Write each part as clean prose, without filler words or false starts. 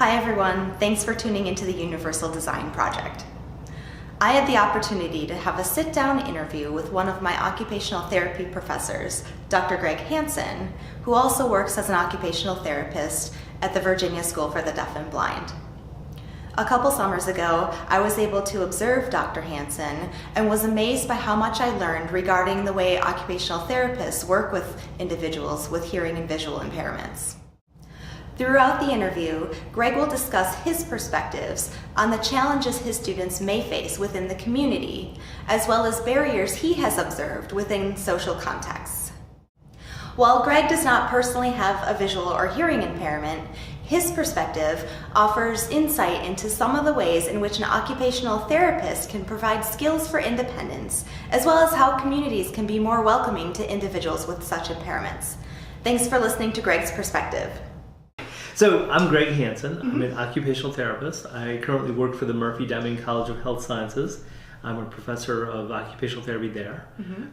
Hi everyone, thanks for tuning into the Universal Design Project. I had the opportunity to have a sit-down interview with one of my occupational therapy professors, Dr. Greg Hansen, who also works as an occupational therapist at the Virginia School for the Deaf and Blind. A couple summers ago, I was able to observe Dr. Hansen and was amazed by how much I learned regarding the way occupational therapists work with individuals with hearing and visual impairments. Throughout the interview, Greg will discuss his perspectives on the challenges his students may face within the community, as well as barriers he has observed within social contexts. While Greg does not personally have a visual or hearing impairment, his perspective offers insight into some of the ways in which an occupational therapist can provide skills for independence, as well as how communities can be more welcoming to individuals with such impairments. Thanks for listening to Greg's perspective. So I'm Greg Hansen. I'm an occupational therapist. I currently work for the Murphy-Deming College of Health Sciences. I'm a professor of occupational therapy there.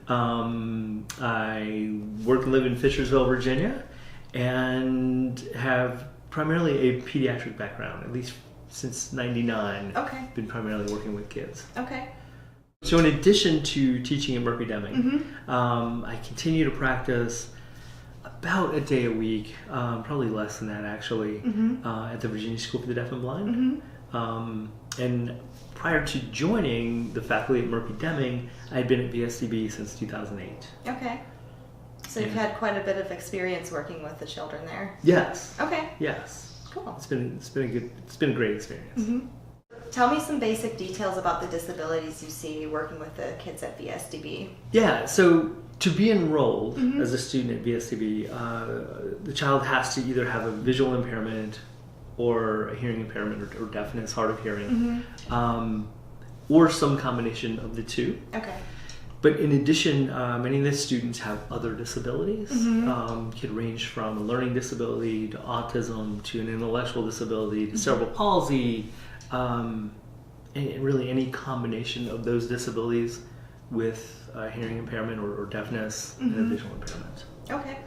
I work and live in Fishersville, Virginia, and have primarily a pediatric background, at least since '99. Okay. Been primarily working with kids. Okay. So in addition to teaching at Murphy-Deming, I continue to practice about a day a week, probably less than that actually, at the Virginia School for the Deaf and Blind. And prior to joining the faculty at Murphy-Deming, I had been at VSDB since 2008. Okay. So you've had quite a bit of experience working with the children there. Yes. Okay. Yes. Cool. It's been a great experience. Tell me some basic details about the disabilities you see working with the kids at VSDB. Yeah. So to be enrolled as a student at VSDB, the child has to either have a visual impairment or a hearing impairment or deafness, hard of hearing, or some combination of the two. Okay. But in addition, many of the students have other disabilities. Could range from a learning disability to autism to an intellectual disability to cerebral palsy, and really any combination of those disabilities with a hearing impairment or deafness and a visual impairment. Okay.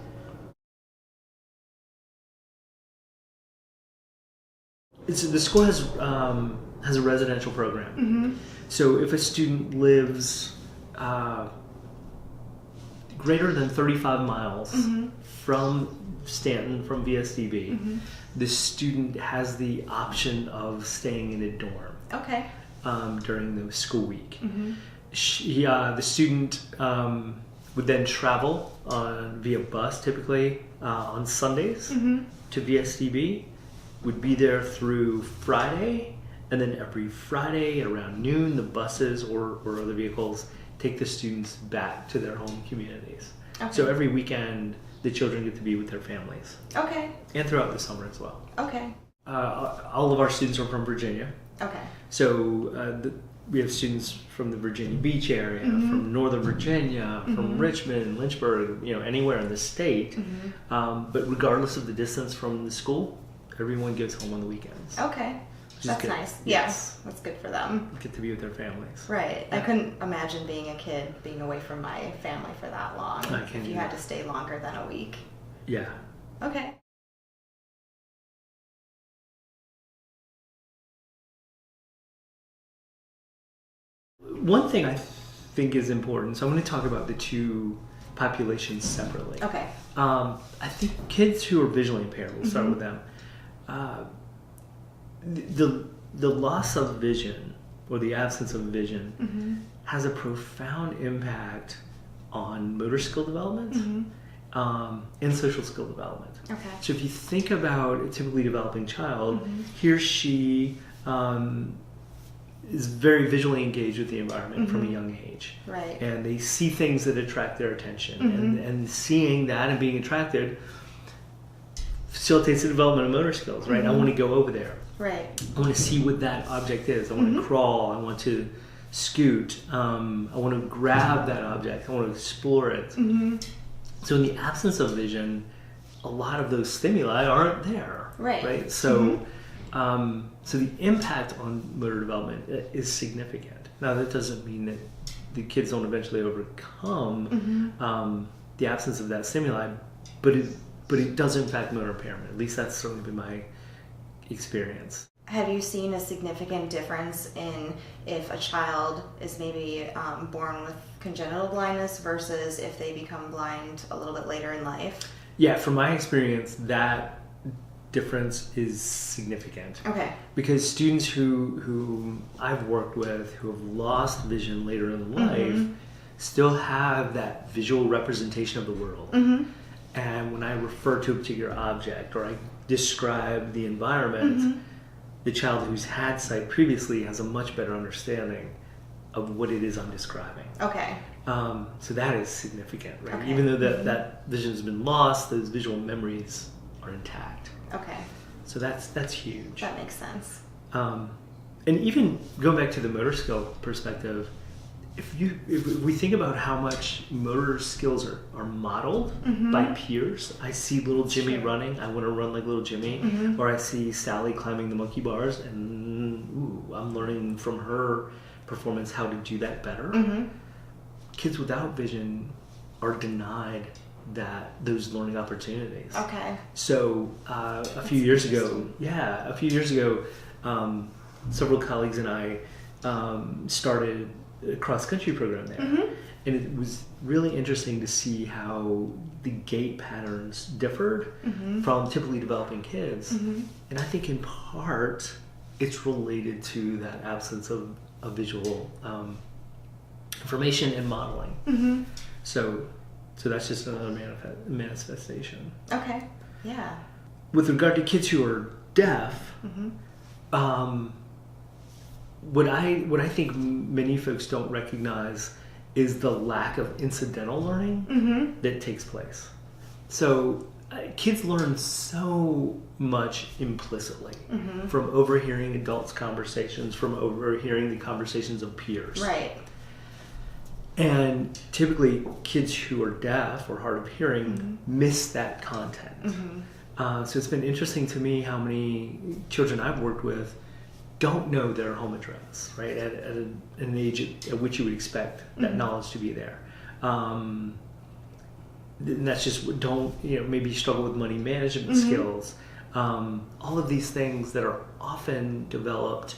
The school has a residential program. So if a student lives greater than 35 miles from Stanton, from VSDB, the student has the option of staying in a dorm. Okay. During the school week. The student would then travel via bus, typically on Sundays, to VSDB, would be there through Friday, and then every Friday at around noon, the buses or other vehicles take the students back to their home communities. Okay. So every weekend, the children get to be with their families. Okay. And throughout the summer as well. Okay. All of our students are from Virginia. Okay. So we have students from the Virginia Beach area, from Northern Virginia, from Richmond, Lynchburg, anywhere in the state. But regardless of the distance from the school, everyone gets home on the weekends. Okay. That's nice. Yes. That's good for them. Get to be with their families. Right. Yeah. I couldn't imagine being a kid being away from my family for that long. If you had to stay longer than a week. Yeah. Okay. One thing I think is important, so I'm going to talk about the two populations separately. Okay. I think kids who are visually impaired, we'll start with them. The loss of vision or the absence of vision has a profound impact on motor skill development and social skill development. Okay. So if you think about a typically developing child, he or she is very visually engaged with the environment from a young age. Right. And they see things that attract their attention. And seeing that and being attracted facilitates the development of motor skills, right? I want to go over there. Right. I want to see what that object is. I want to crawl. I want to scoot. I want to grab that object. I want to explore it. So in the absence of vision, a lot of those stimuli aren't there. Right. So so the impact on motor development is significant. Now that doesn't mean that the kids don't eventually overcome the absence of that stimuli, but it does impact motor impairment. At least that's certainly been my experience. Have you seen a significant difference in if a child is maybe born with congenital blindness versus if they become blind a little bit later in life? Yeah, from my experience, that difference is significant. Okay. Because students who I've worked with who have lost vision later in life still have that visual representation of the world. And when I refer to a particular object or I describe the environment, the child who's had sight previously has a much better understanding of what it is I'm describing. Okay. So that is significant, right? Okay. Even though that vision's been lost, those visual memories are intact. Okay. So that's huge. That makes sense. And even going back to the motor skill perspective, if we think about how much motor skills are modeled by peers, I see little Jimmy running, I want to run like little Jimmy, or I see Sally climbing the monkey bars, and I'm learning from her performance how to do that better. Kids without vision are denied those learning opportunities. Okay. So a few years ago, several colleagues and I started a cross-country program there. And it was really interesting to see how the gait patterns differed from typically developing kids. And I think in part it's related to that absence of visual information and modeling. So that's just another manifestation. Okay. Yeah. With regard to kids who are deaf, what I think many folks don't recognize is the lack of incidental learning that takes place. So kids learn so much implicitly from overhearing adults' conversations, from overhearing the conversations of peers. Right. And typically kids who are deaf or hard of hearing miss that content. So it's been interesting to me how many children I've worked with don't know their home address, right, at an age at which you would expect that knowledge to be there. And that's just, maybe struggle with money management skills. All of these things that are often developed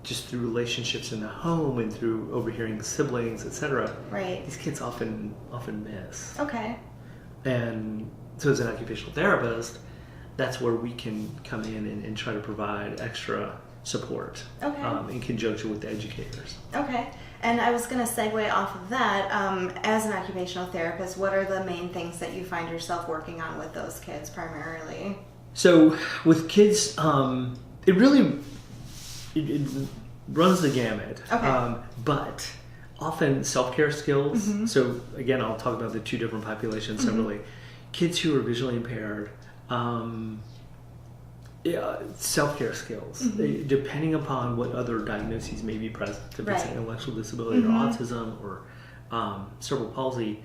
just through relationships in the home and through overhearing siblings, etc. Right. These kids often miss. Okay. And so as an occupational therapist, that's where we can come in and try to provide extra support in conjunction with the educators. Okay. And I was going to segue off of that. As an occupational therapist, what are the main things that you find yourself working on with those kids primarily? So with kids, it really runs the gamut. Okay. But often self-care skills. So again, I'll talk about the two different populations separately. Kids who are visually impaired, self-care skills, depending upon what other diagnoses may be present, if it's an intellectual disability or autism or cerebral palsy,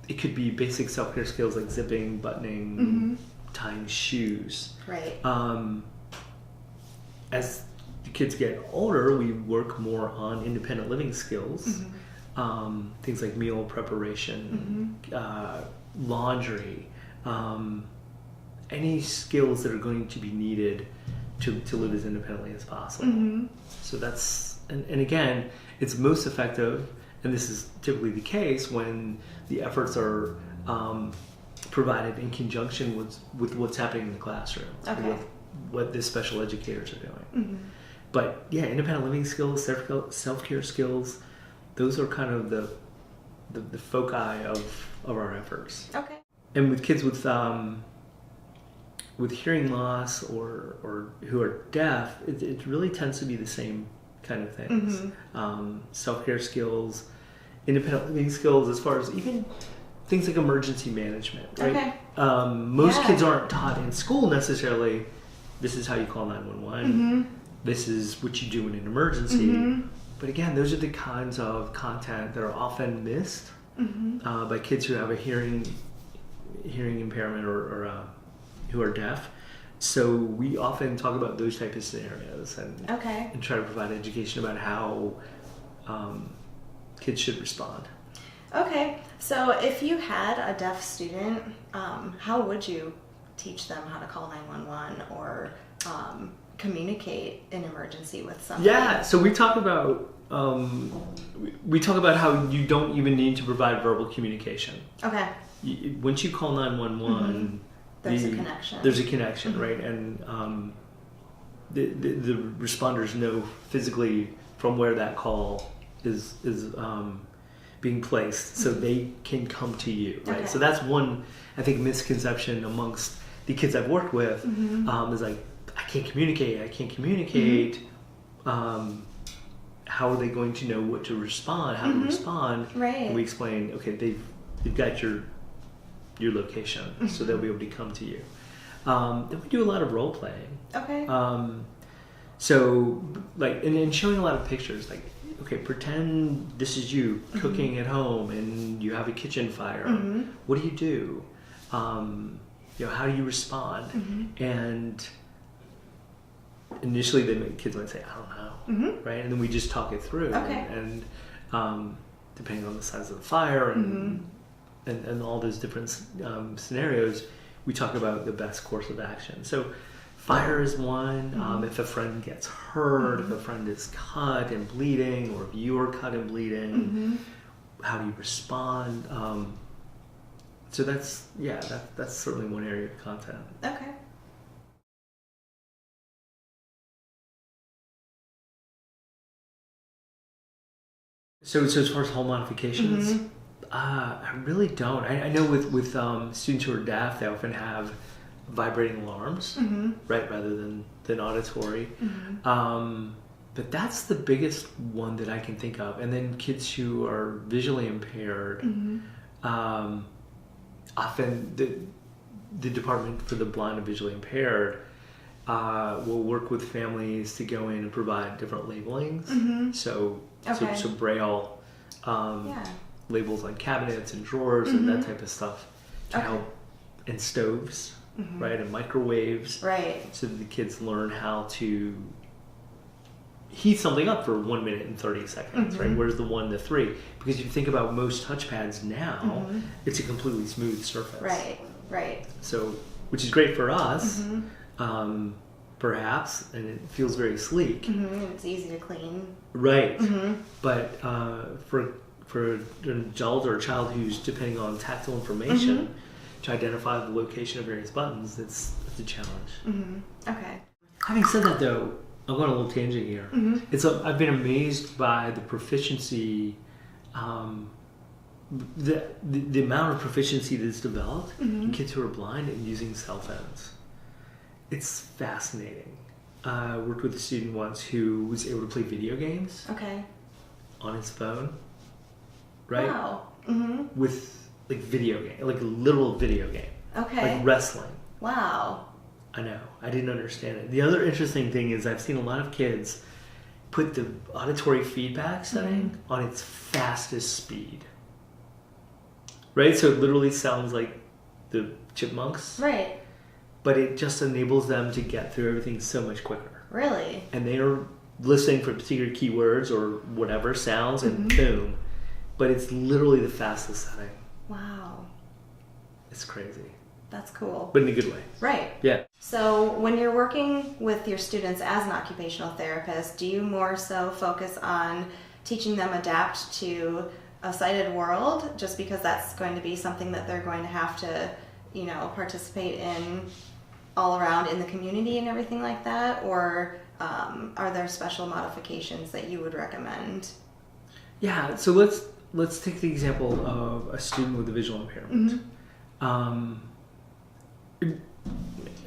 it could be basic self-care skills like zipping, buttoning, tying shoes. Right. As the kids get older, we work more on independent living skills, things like meal preparation, laundry, any skills that are going to be needed to live as independently as possible. So that's, and again, it's most effective, and this is typically the case when the efforts are provided in conjunction with what's happening in the classroom, with what the special educators are doing. But yeah, independent living skills, self-care skills, those are kind of the foci of our efforts. Okay. And with kids with hearing loss or who are deaf, it really tends to be the same kind of things. Self-care skills, independent living skills, as far as even things like emergency management, right? Most kids aren't taught in school necessarily, this is how you call 911, this is what you do in an emergency. But again, those are the kinds of content that are often missed by kids who have a hearing impairment or who are deaf. So we often talk about those type of scenarios and try to provide education about how kids should respond. Okay, so if you had a deaf student, how would you teach them how to call 911 or communicate an emergency with somebody? Yeah, so we talk about how you don't even need to provide verbal communication. Okay. Once you call 911, there's a connection. There's a connection, right? And the responders know physically from where that call is being placed, so they can come to you, right? Okay. So that's one, I think, misconception amongst the kids I've worked with, is like, I can't communicate. How are they going to know what to respond, how to respond? Right. And we explain, okay, they've got your location, so they'll be able to come to you. Then we do a lot of role playing. Okay. So, like, and showing a lot of pictures, like, okay, pretend this is you cooking at home and you have a kitchen fire. What do you do? How do you respond? And initially, kids might say, I don't know, right? And then we just talk it through. Okay. And depending on the size of the fire and all those different scenarios, we talk about the best course of action. So fire is one. If a friend gets hurt, if a friend is cut and bleeding, or if you are cut and bleeding, how do you respond? So that's certainly one area of content. Okay. So as far as home modifications, I really don't. I know with students who are deaf, they often have vibrating alarms, right, rather than auditory. But that's the biggest one that I can think of. And then kids who are visually impaired, often the Department for the Blind and Visually Impaired will work with families to go in and provide different labelings. So Braille labels on cabinets and drawers and that type of stuff to help, and stoves, right, and microwaves, right, so that the kids learn how to heat something up for 1 minute and 30 seconds, right? Where's the 1 to 3? Because if you think about most touchpads now, it's a completely smooth surface. Right. So, which is great for us, perhaps, and it feels very sleek. It's easy to clean. Right. But for an adult or a child who's depending on tactile information to identify the location of various buttons, it's a challenge. Okay. Having said that, though, I'm going a little tangent here. I've been amazed by the proficiency, the amount of proficiency that's developed in kids who are blind and using cell phones. It's fascinating. I worked with a student once who was able to play video games on his phone, right? Wow. With like video game, like a literal video game. Okay. Like wrestling. Wow. I know. I didn't understand it. The other interesting thing is I've seen a lot of kids put the auditory feedback setting on its fastest speed. Right? So it literally sounds like the chipmunks. Right. But it just enables them to get through everything so much quicker. Really? And they are listening for particular keywords or whatever sounds and boom. But it's literally the fastest setting. Wow. It's crazy. That's cool. But in a good way. Right. Yeah. So when you're working with your students as an occupational therapist, do you more so focus on teaching them adapt to a sighted world, just because that's going to be something that they're going to have to, participate in all around in the community and everything like that? Or are there special modifications that you would recommend? Yeah, so let's take the example of a student with a visual impairment.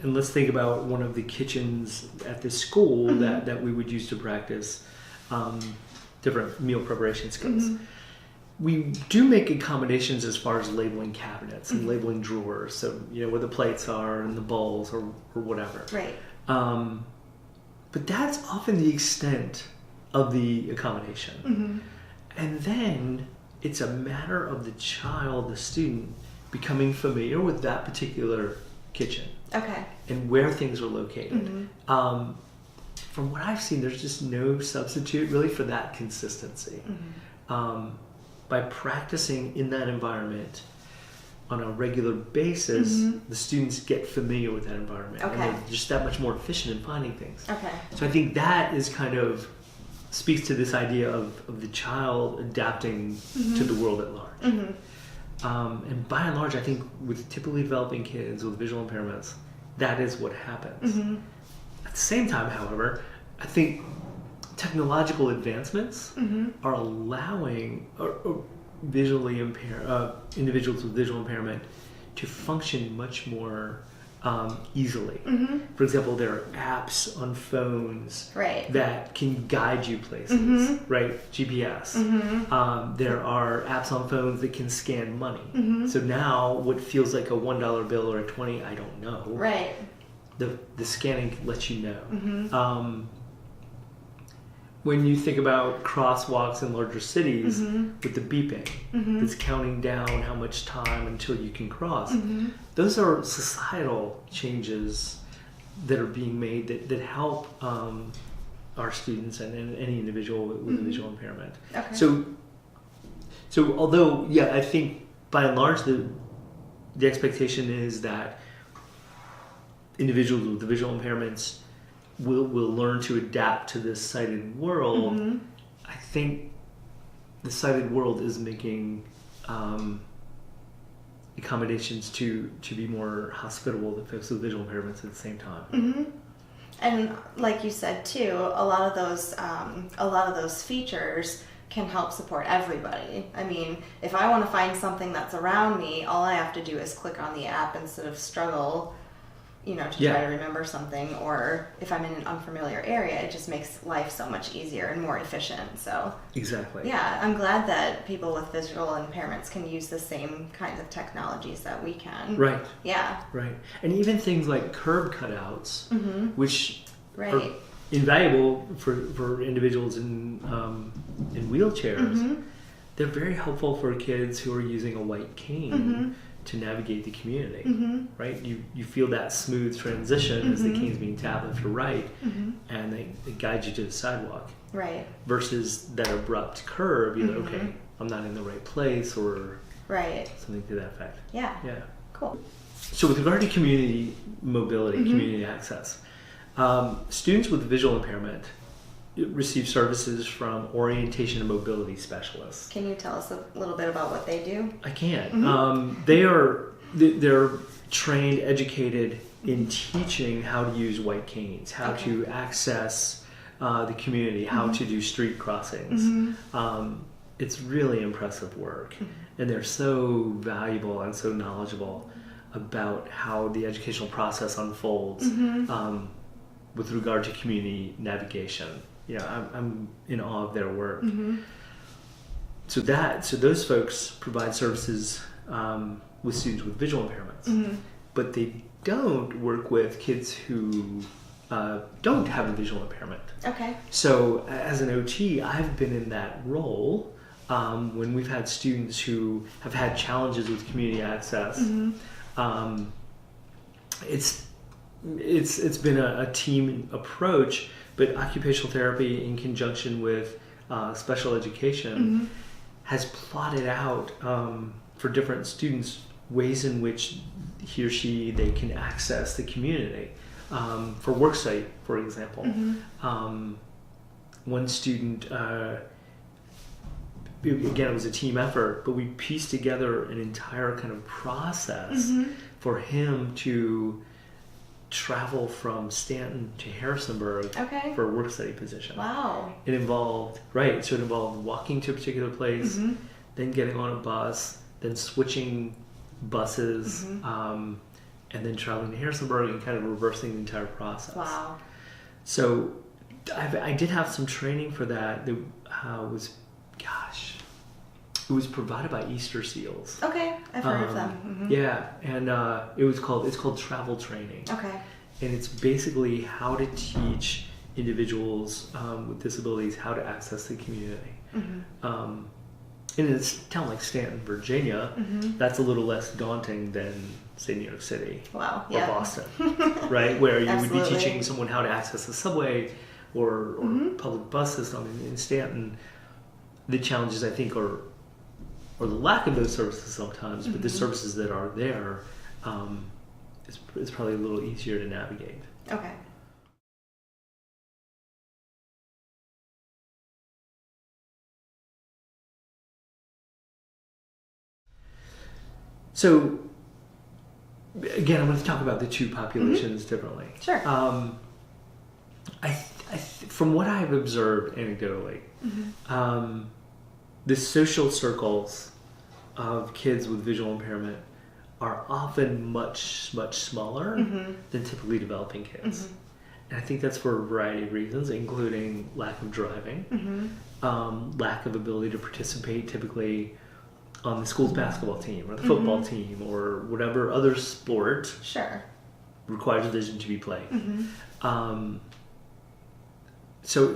And let's think about one of the kitchens at this school that we would use to practice different meal preparation skills. We do make accommodations as far as labeling cabinets and labeling drawers, so where the plates are and the bowls or whatever. Right. But that's often the extent of the accommodation. And then it's a matter of the child, the student, becoming familiar with that particular kitchen. Okay. And where things are located. From what I've seen, there's just no substitute really for that consistency. By practicing in that environment, on a regular basis, the students get familiar with that environment. Okay. And they're just that much more efficient in finding things. Okay. So I think that is kind of speaks to this idea of the child adapting to the world at large. And by and large, I think with typically developing kids with visual impairments, that is what happens. At the same time, however, I think technological advancements are allowing visually impaired individuals with visual impairment to function much more easily. For example, there are apps on phones that can guide you places, right? GPS. There are apps on phones that can scan money. So now what feels like a $1 bill or a 20, I don't know. Right. The scanning lets you know. When you think about crosswalks in larger cities with the beeping that's counting down how much time until you can cross, those are societal changes that are being made that help our students and any individual with a visual impairment. Okay. So although, yeah, I think by and large the expectation is that individuals with the visual impairments will learn to adapt to this sighted world. I think the sighted world is making accommodations to be more hospitable to folks with visual impairments at the same time. And like you said too, a lot of those features can help support everybody. I mean, if I want to find something that's around me, all I have to do is click on the app instead of struggle, to try to remember something. Or if I'm in an unfamiliar area, it just makes life so much easier and more efficient. So exactly. Yeah, I'm glad that people with visual impairments can use the same kinds of technologies that we can. Right. Yeah. Right. And even things like curb cutouts, which are Right. invaluable for individuals in wheelchairs. They're very helpful for kids who are using a white cane to navigate the community, right? You feel that smooth transition as the cane's being tapped left to right, and they guide you to the sidewalk. Right. Versus that abrupt curve, you're like, okay, I'm not in the right place, or something to that effect. Yeah. Yeah. Cool. So with regard to community mobility, community access, students with visual impairment receive services from orientation and mobility specialists. Can you tell us a little bit about what they do? I can. They're trained, educated in teaching how to use white canes, how to access the community, how to do street crossings. It's really impressive work, and they're so valuable and so knowledgeable about how the educational process unfolds with regard to community navigation. I'm in awe of their work. So those folks provide services with students with visual impairments, but they don't work with kids who don't have a visual impairment. Okay. So as an OT, I've been in that role when we've had students who have had challenges with community access. It's been a team approach, but occupational therapy in conjunction with special education has plotted out for different students ways in which he or they can access the community. For worksite, for example, one student, again, it was a team effort, but we pieced together an entire kind of process for him to travel from Stanton to Harrisonburg for a work study position. Wow. It involved walking to a particular place, then getting on a bus, then switching buses, and then traveling to Harrisonburg and kind of reversing the entire process. Wow. So I did have some training for that. It was provided by Easter Seals. Okay, I've heard of them. Yeah, and it's called travel training. Okay. And it's basically how to teach individuals with disabilities how to access the community. In a town like Stanton, Virginia, that's a little less daunting than, say, New York City or Boston, right? Where you would be teaching someone how to access the subway or public bus system. In Stanton, the challenges, I think, are or the lack of those services sometimes, but the services that are there is probably a little easier to navigate. Okay. So, again, I'm going to talk about the two populations differently. Sure. From what I've observed anecdotally, the social circles of kids with visual impairment are often much, much smaller than typically developing kids. And I think that's for a variety of reasons, including lack of driving, lack of ability to participate typically on the school's basketball team or the football team or whatever other sport requires a vision to be played. So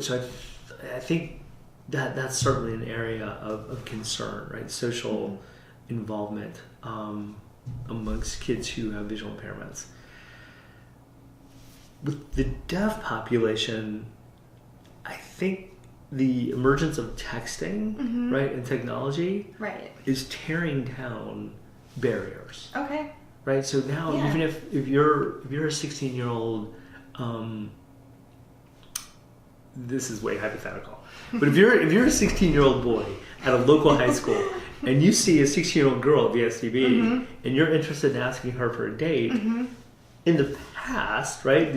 I think that's certainly an area of concern, right? Social involvement amongst kids who have visual impairments. With the deaf population, I think the emergence of texting, right, and technology is tearing down barriers. Okay. Right? So now even if you're a 16-year-old, this is way hypothetical, but if you're a 16-year-old boy at a local high school and you see a 16-year-old girl at VSDB and you're interested in asking her for a date, in the past, right,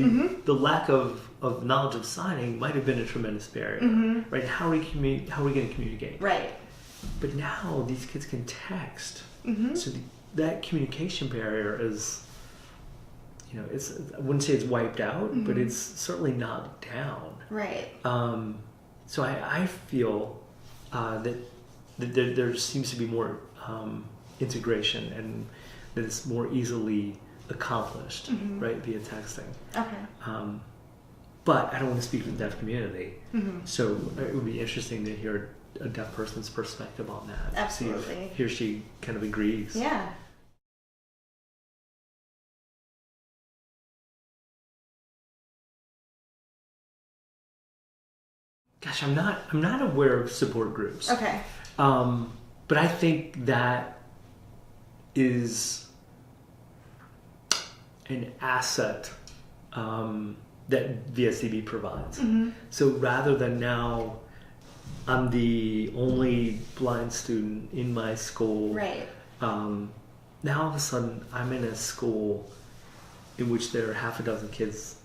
the lack of knowledge of signing might have been a tremendous barrier, right? How are we going to communicate? Right. But now these kids can text, so that communication barrier is, I wouldn't say it's wiped out, but it's certainly not down. Right. So I feel that there seems to be more integration and that it's more easily accomplished, right, via texting. Okay. But I don't want to speak for the deaf community, so it would be interesting to hear a deaf person's perspective on that. Absolutely. See if he or she kind of agrees. Yeah. Gosh, I'm not aware of support groups. Okay. But I think that is an asset that VSDB provides. So rather than now I'm the only blind student in my school, right. Now all of a sudden I'm in a school in which there are half a dozen kids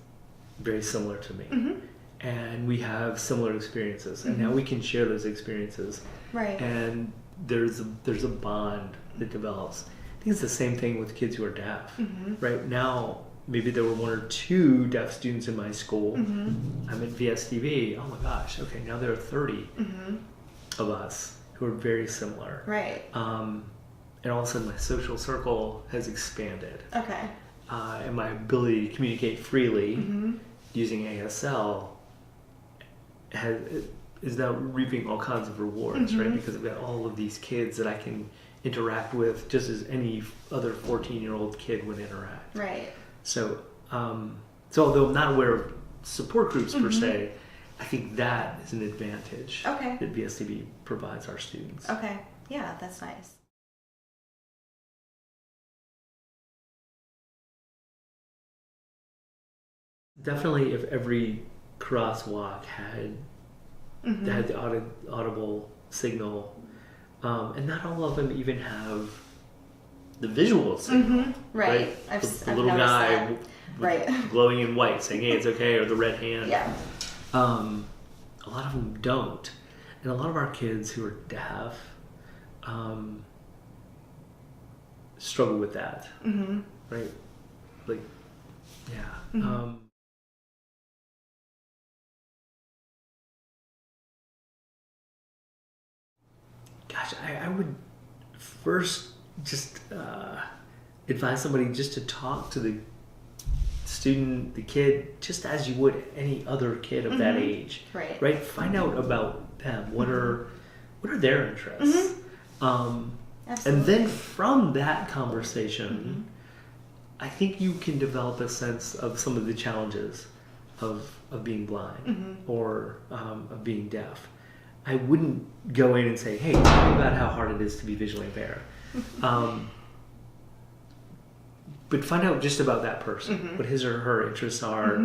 very similar to me. And we have similar experiences, and now we can share those experiences. Right. And there's a bond that develops. I think it's the same thing with kids who are deaf. Right now, maybe there were one or two deaf students in my school. I'm at VSDB. Oh my gosh! Okay, now there are 30 of us who are very similar. Right. And all of a sudden, my social circle has expanded. Okay. And my ability to communicate freely using ASL is now reaping all kinds of rewards, right? Because I've got all of these kids that I can interact with just as any other 14-year-old kid would interact. Right. So, although I'm not aware of support groups per se, I think that is an advantage that VSDB provides our students. Okay. Yeah, that's nice. Definitely, if every crosswalk had the audible signal, and not all of them even have the visual signal. Right. The little guy glowing in white saying, "Hey, it's okay," or the red hand. Yeah. A lot of them don't, and a lot of our kids who are deaf struggle with that. Right. Like, yeah. Gosh, I would first just advise somebody just to talk to the student, the kid, just as you would any other kid of that age. Right. Find out about them. What are their interests? And then from that conversation, I think you can develop a sense of some of the challenges of being blind or of being deaf. I wouldn't go in and say, hey, tell me about how hard it is to be visually impaired. But find out just about that person, what his or her interests are.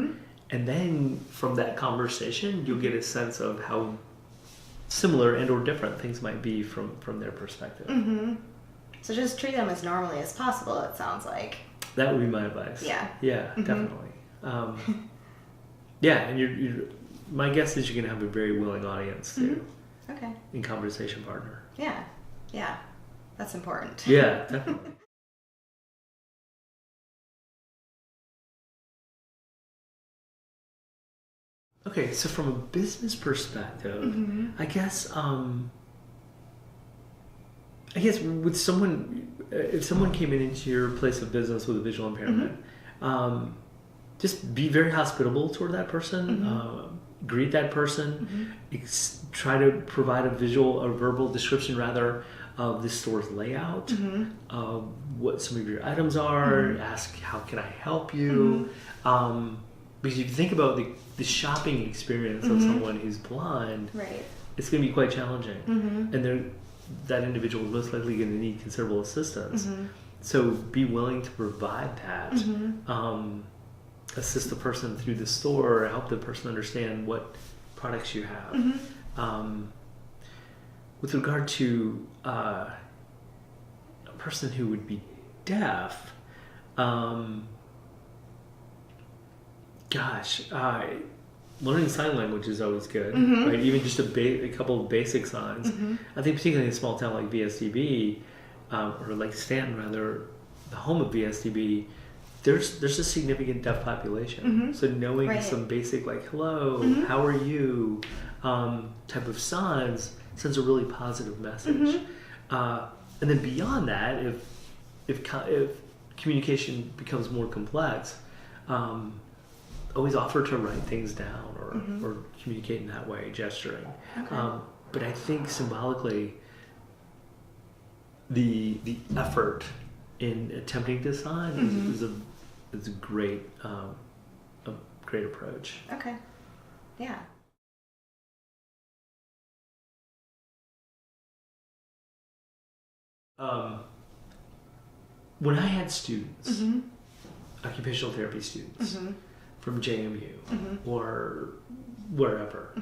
And then from that conversation, you'll get a sense of how similar and or different things might be from their perspective. So just treat them as normally as possible, it sounds like. That would be my advice. Yeah. Yeah, definitely. Yeah, and you're my guess is you're going to have a very willing audience too. Okay. And conversation partner. Yeah. Yeah. That's important. Yeah, definitely. Okay, so from a business perspective, I guess with someone, if someone came into your place of business with a visual impairment, just be very hospitable toward that person. Greet that person. Try to provide a verbal description rather of the store's layout, of what some of your items are. Ask, how can I help you? Because if you think about the shopping experience of someone who's blind, it's going to be quite challenging. And that individual is most likely going to need considerable assistance. So be willing to provide that. Assist the person through the store, help the person understand what products you have. With regard to a person who would be deaf, learning sign language is always good, right? Even just a couple of basic signs. I think particularly in a small town like VSDB, or like Stanton rather, the home of VSDB, there's a significant deaf population. So knowing some basic like hello, how are you, type of signs sends a really positive message. And then beyond that, if communication becomes more complex, always offer to write things down or communicate in that way, gesturing. But I think symbolically, the effort in attempting to sign is a great approach. Okay. Yeah. When I had students, occupational therapy students from JMU or wherever,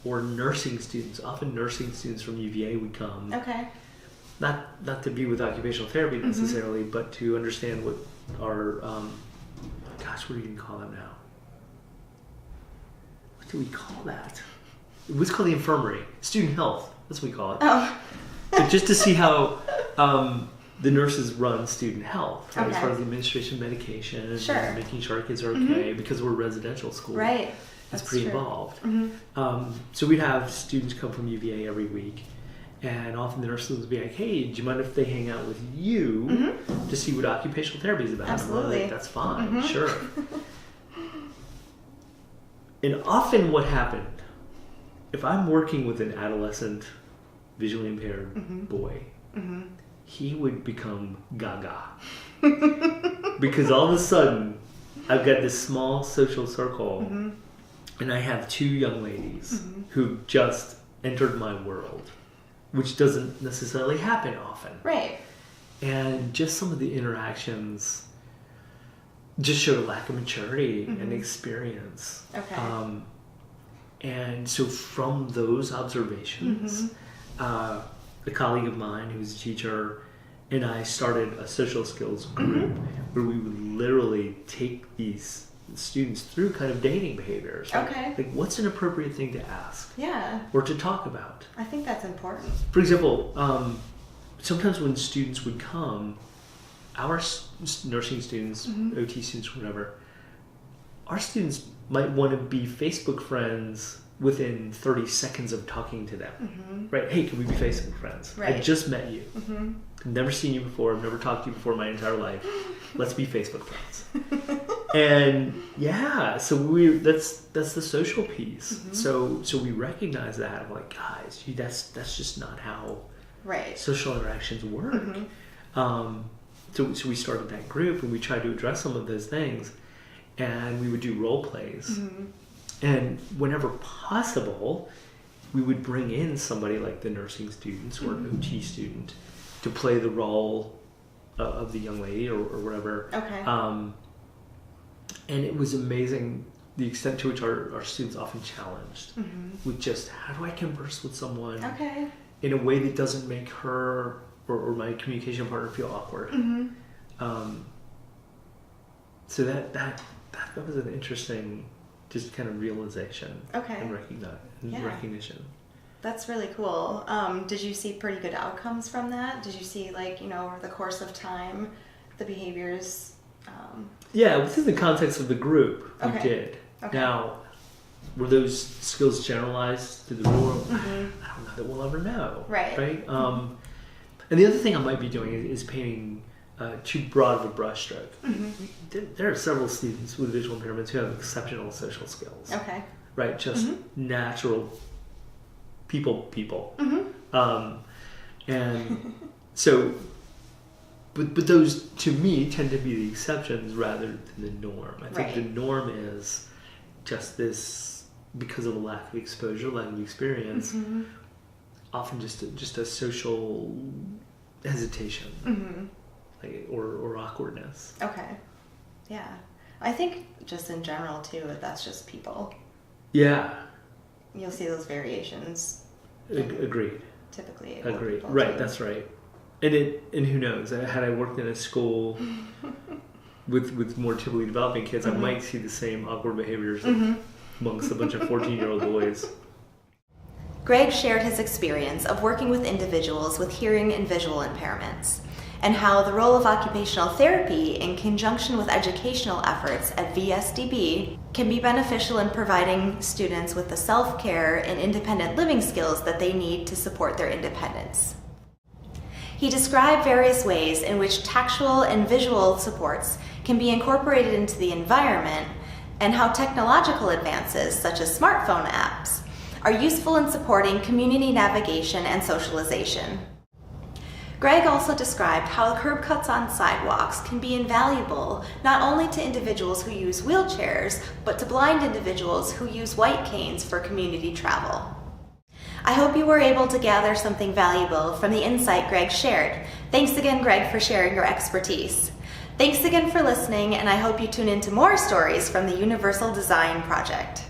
or nursing students, often nursing students from UVA would come. Okay. Not to be with occupational therapy necessarily, but to understand what our, what are you going to call them now? What do we call that? It was called the infirmary. Student health, that's what we call it. Oh. But just to see how the nurses run student health, right? Okay. As far as the administration of medication and making sure our kids are okay, because we're a residential school. Right. It's pretty involved. So we'd have students come from UVA every week, and often the nurses would be like, hey, do you mind if they hang out with you to see what occupational therapy is about? Absolutely. Like, that's fine, sure. And often what happened, if I'm working with an adolescent visually impaired boy, he would become gaga. Because all of a sudden, I've got this small social circle, and I have two young ladies who just entered my world, which doesn't necessarily happen often. Right. And just some of the interactions just showed a lack of maturity and experience. Okay. And so from those observations, a colleague of mine who's a teacher and I started a social skills group where we would literally take these students through kind of dating behaviors. Like what's an appropriate thing to ask? Yeah. Or to talk about? I think that's important. For example, sometimes when students would come, our nursing students, OT students, whatever, our students might want to be Facebook friends within 30 seconds of talking to them. Right? Hey, can we be Facebook friends? Right. I just met you. I've never seen you before. I've never talked to you before my entire life. Let's be Facebook friends. And yeah, so that's the social piece. So we recognize that, like, guys, that's just not how social interactions work. So we started that group and we tried to address some of those things, and we would do role plays. And whenever possible, we would bring in somebody like the nursing students or an OT student to play the role of the young lady or whatever. Okay. And it was amazing the extent to which our students often challenged with just, how do I converse with someone in a way that doesn't make her or my communication partner feel awkward? So that was an interesting just kind of realization and recognition. That's really cool. Did you see pretty good outcomes from that? Did you see, like, over the course of time, the behaviors? Yeah, within the context of the group, we did. Okay. Now, were those skills generalized to the world? I don't know that we'll ever know. Right. And the other thing I might be doing is painting too broad of a brushstroke. There are several students with visual impairments who have exceptional social skills. Okay. Right, just natural people. And so, but those to me tend to be the exceptions rather than the norm. I think the norm is just this, because of a lack of exposure, lack of experience, often just a social hesitation, or awkwardness. Okay. Yeah. I think just in general too, that's just people. Yeah. You'll see those variations. Agreed. Typically. Agreed. Right. That's right. And who knows? Had I worked in a school with more typically developing kids, I might see the same awkward behaviors amongst a bunch of 14-year-old boys. Greg shared his experience of working with individuals with hearing and visual impairments, and how the role of occupational therapy in conjunction with educational efforts at VSDB can be beneficial in providing students with the self-care and independent living skills that they need to support their independence. He described various ways in which tactual and visual supports can be incorporated into the environment, and how technological advances such as smartphone apps are useful in supporting community navigation and socialization. Greg also described how curb cuts on sidewalks can be invaluable not only to individuals who use wheelchairs, but to blind individuals who use white canes for community travel. I hope you were able to gather something valuable from the insight Greg shared. Thanks again, Greg, for sharing your expertise. Thanks again for listening, and I hope you tune into more stories from the Universal Design Project.